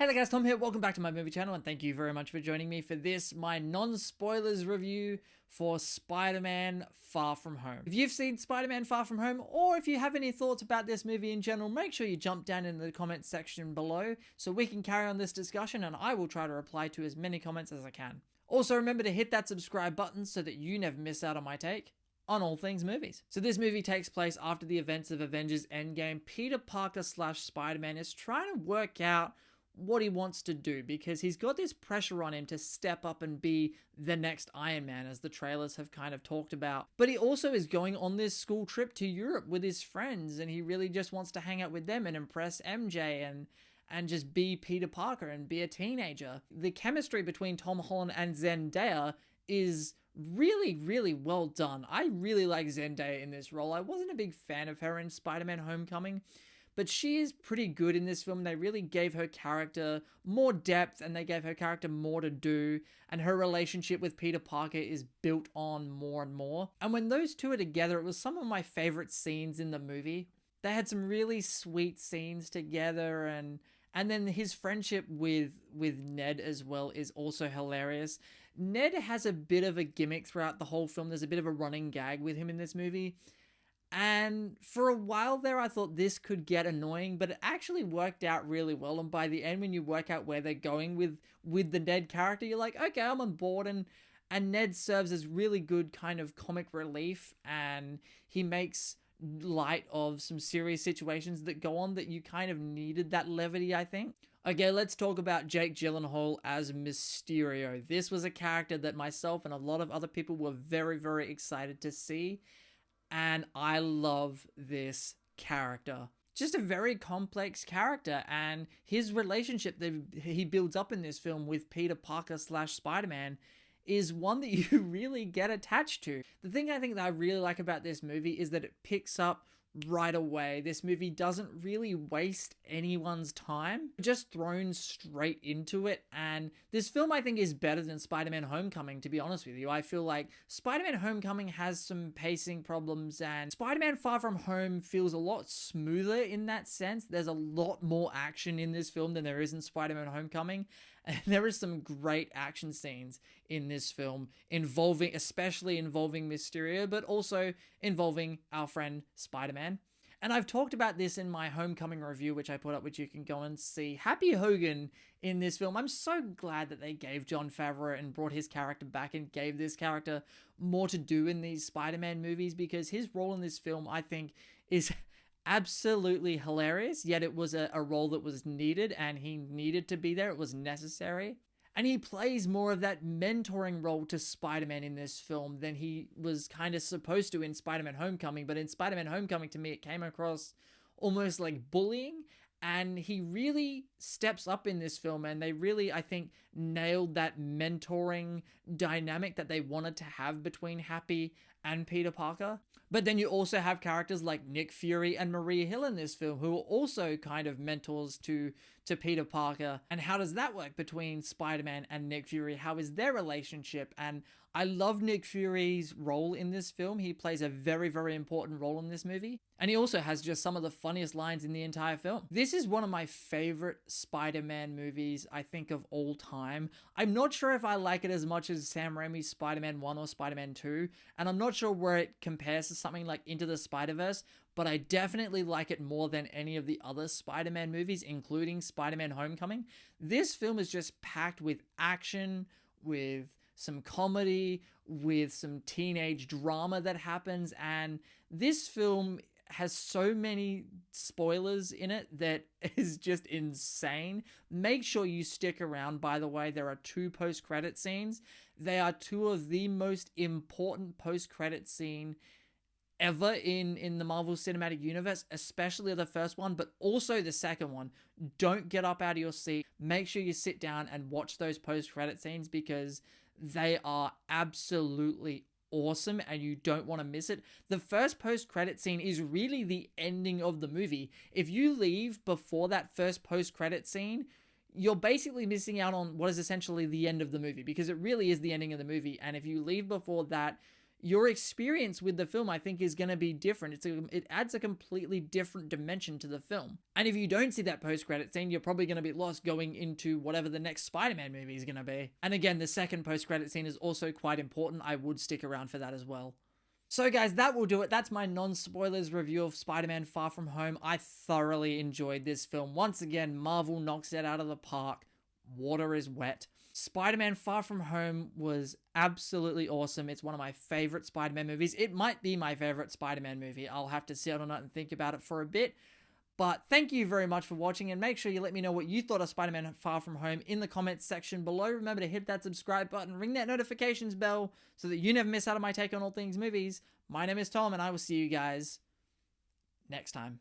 Hey there guys, Tom here, welcome back to my movie channel and thank you very much for joining me for this, my non-spoilers review for Spider-Man Far From Home. If you've seen Spider-Man Far From Home, or if you have any thoughts about this movie in general, make sure you jump down in the comments section below so we can carry on this discussion and I will try to reply to as many comments as I can. Also remember to hit that subscribe button so that you never miss out on my take on all things movies. So this movie takes place after the events of Avengers Endgame. Peter Parker / Spider-Man is trying to work out what he wants to do because he's got this pressure on him to step up and be the next Iron Man, as the trailers have kind of talked about. But he also is going on this school trip to Europe with his friends and he really just wants to hang out with them and impress MJ and just be Peter Parker and be a teenager. The chemistry between Tom Holland and Zendaya is really, really well done. I really like Zendaya in this role. I wasn't a big fan of her in Spider-Man Homecoming, but she is pretty good in this film. They really gave her character more depth and they gave her character more to do. And her relationship with Peter Parker is built on more and more. And when those two are together, it was some of my favorite scenes in the movie. They had some really sweet scenes together, and then his friendship with Ned as well is also hilarious. Ned has a bit of a gimmick throughout the whole film. There's a bit of a running gag with him in this movie. And for a while there, I thought this could get annoying, but it actually worked out really well. And by the end, when you work out where they're going with the Ned character, you're like, okay, I'm on board. And Ned serves as really good kind of comic relief, and he makes light of some serious situations that go on that you kind of needed that levity, I think. Okay, let's talk about Jake Gyllenhaal as Mysterio. This was a character that myself and a lot of other people were very, very excited to see. And I love this character. Just a very complex character, and his relationship that he builds up in this film with Peter Parker / Spider-Man is one that you really get attached to. The thing I think that I really like about this movie is that it picks up right away. This movie doesn't really waste anyone's time, just thrown straight into it. And this film, I think, is better than Spider-Man Homecoming, to be honest with you. I feel like Spider-Man Homecoming has some pacing problems and Spider-Man Far From Home feels a lot smoother in that sense. There's a lot more action in this film than there is in Spider-Man Homecoming. And there is some great action scenes in this film especially involving Mysterio, but also involving our friend Spider-Man. And I've talked about this in my Homecoming review, which I put up, which you can go and see. Happy Hogan in this film. I'm so glad that they gave Jon Favreau and brought his character back and gave this character more to do in these Spider-Man movies, because his role in this film, I think, is absolutely hilarious, yet it was a role that was needed and he needed to be there. It was necessary. And he plays more of that mentoring role to Spider-Man in this film than he was kind of supposed to in Spider-Man Homecoming. But in Spider-Man Homecoming, to me, it came across almost like bullying. And he really steps up in this film, and they really, I think, nailed that mentoring dynamic that they wanted to have between Happy and Peter Parker. But then you also have characters like Nick Fury and Maria Hill in this film, who are also kind of mentors to Peter Parker. And how does that work between Spider-Man and Nick Fury? How is their relationship? And I love Nick Fury's role in this film. He plays a very, very important role in this movie. And he also has just some of the funniest lines in the entire film. This is one of my favorite Spider-Man movies, I think, of all time. I'm not sure if I like it as much as Sam Raimi's Spider-Man 1 or Spider-Man 2, and I'm not sure where it compares to something like Into the Spider-Verse, but I definitely like it more than any of the other Spider-Man movies, including Spider-Man Homecoming. This film is just packed with action, with some comedy, with some teenage drama that happens, and this film has so many spoilers in it that is just insane. Make sure you stick around, by the way. There are 2 post-credit scenes. They are 2 of the most important post-credit scene ever in the Marvel Cinematic Universe, especially the first one, but also the second one. Don't get up out of your seat. Make sure you sit down and watch those post-credit scenes, because they are absolutely awesome and you don't want to miss it. The first post-credit scene is really the ending of the movie. If you leave before that first post-credit scene, you're basically missing out on what is essentially the end of the movie, because it really is the ending of the movie. And if you leave before that, your experience with the film, I think, is going to be different. It adds a completely different dimension to the film. And if you don't see that post-credit scene, you're probably going to be lost going into whatever the next Spider-Man movie is going to be. And again, the second post-credit scene is also quite important. I would stick around for that as well. So guys, that will do it. That's my non-spoilers review of Spider-Man Far From Home. I thoroughly enjoyed this film. Once again, Marvel knocks it out of the park. Water is wet. Spider-Man Far From Home was absolutely awesome. It's one of my favorite Spider-Man movies. It might be my favorite Spider-Man movie. I'll have to sit on it and think about it for a bit. But thank you very much for watching, and make sure you let me know what you thought of Spider-Man Far From Home in the comments section below. Remember to hit that subscribe button, ring that notifications bell so that you never miss out on my take on all things movies. My name is Tom, and I will see you guys next time.